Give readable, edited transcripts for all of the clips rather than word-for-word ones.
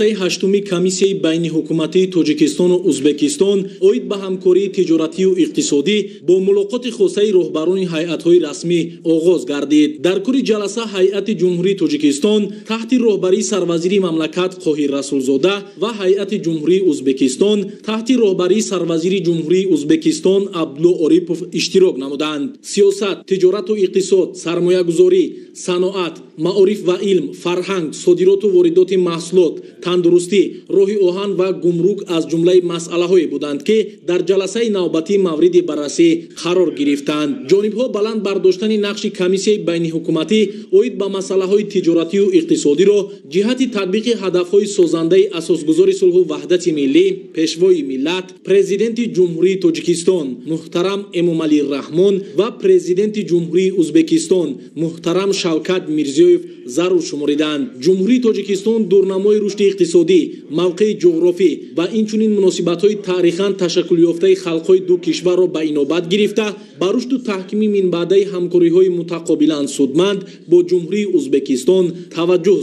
ҳаштуми комиссияи байни ҳукуматии Тоҷикистону Узбекистон оид ба ҳамкории тиҷоратию иқтисодӣ бо мулоқоти хосаи роҳбарони ҳайъатҳои расмӣ оғоз гардид. Дар кори ҷаласа ҳайъати ҷумҳурии Тоҷикистон таҳти роҳбарии сарвазири мамлакат Қоҳир Расулзода ва ҳайъати ҷумҳурии Узбекистон таҳти роҳбарии сарвазири ҷумҳурии Узбекистон Абдулло Орипов иштирок намуданд. Сиёсат, тиҷорату иқтисод, сармоягузорӣ, саноат, маориф ва илм, фарҳанг, содироту воридоти маҳсулот, тандурустӣ, роҳи оҳан ва гумрук аз ҷумлаи масъалаҳое буданд, ки дар ҷаласаи навбатӣ мавриди баррасӣ қарор гирифтанд. Ҷонибҳо баланд бардоштани нақши комиссияи байниҳукуматӣ оид ба масъалаҳои тиҷоратию иқтисодиро ҷиҳати татбиқи ҳадафҳои созандаи асосгузори сулҳу ваҳдати миллӣ, пешвои миллат, президенти ҷумҳурии Тоҷикистон муҳтарам Эмомалӣ Раҳмон ва президенти ҷумҳурии Узбекистон муҳтарам Шавкат Мирзиёев зарур шумориданд. ҷумҳурии Тоҷикистон дурнамои рушди иқтисодӣ, мавқеи ҷуғрофӣ ва инчунин муносибатҳои таърихан ташаккулёфтаи халқҳои ду кишварро ба инобат гирифта ба рушду таҳкими минбаъдаи ҳамкориҳои мутақобилан судманд бо ҷумҳурии Узбекистон таваҷҷӯҳ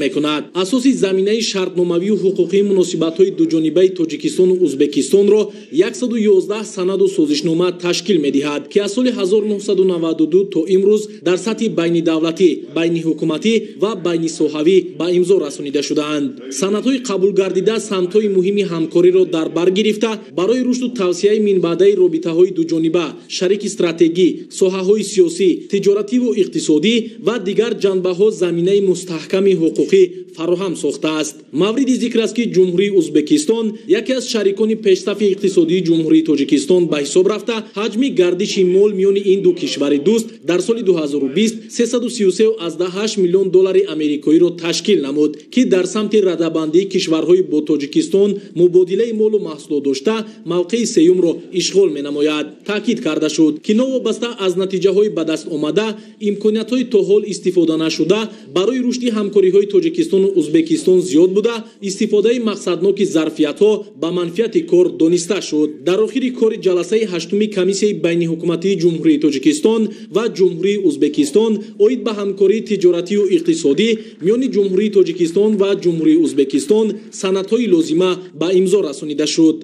мекунад. Асоси заминаи шартномавию ҳуқуқии муносибатҳои дуҷонибаи Тоҷикистону Узбекистонро 111 санаду созишнома ташкил медиҳад, ки аз соли 1992 то имрӯз дар сатҳи байнидавлатӣ, байниҳукуматӣ ва байнисоҳавӣ ба имзо расонида шудаанд. Санадҳои қабул гардида самтҳои муҳими ҳамкориро дар бар гирифта барои рушду тавсеяи минбаъдаи робитаҳои дуҷониба, шарики стратегӣ, соҳаҳои сиёсӣ, тиҷоративу иқтисодӣ ва дигар ҷанбаҳо заминаи мустаҳками ҳуқуқӣ фароҳам сохтааст. Мавриди зикр аст, ки ҷумҳурии Узбекистон яке аз шарикони пешсафи иқтисодии ҷумҳурии Тоҷикистон ба ҳисоб рафта, ҳаҷми гардиши мол миёни ин ду кишвари дӯст дар соли 2020 $333.8 миллион америкоиро ташкил намуд, ки дар самти радабандии кишварҳои бо Тоҷикистон мубодилаи молу маҳсулот дошта мавқеи сеюмро ишғол менамояд. Таъкид карда шуд, ки новобаста аз натиҷаҳои ба даст омада, имкониятҳои то ҳол истифода нашуда барои рушди ҳамкориҳои Тоҷикистону Узбекистон зиёд буда, истифодаи мақсадноки зарфиятҳо ба манфиати кор дониста шуд. Дар охири кори ҷаласаи ҳаштуми комиссияи байниҳукуматии ҷумҳурии Тоҷикистон ва ҷумҳурии Узбекистон оид ба ҳамкории тиҷоратию иқтисодӣ миёни ҷумҳурии Тоҷикистон ва ҷумҳурии Узбекистон санадҳои лозима ба имзо расонида шуд.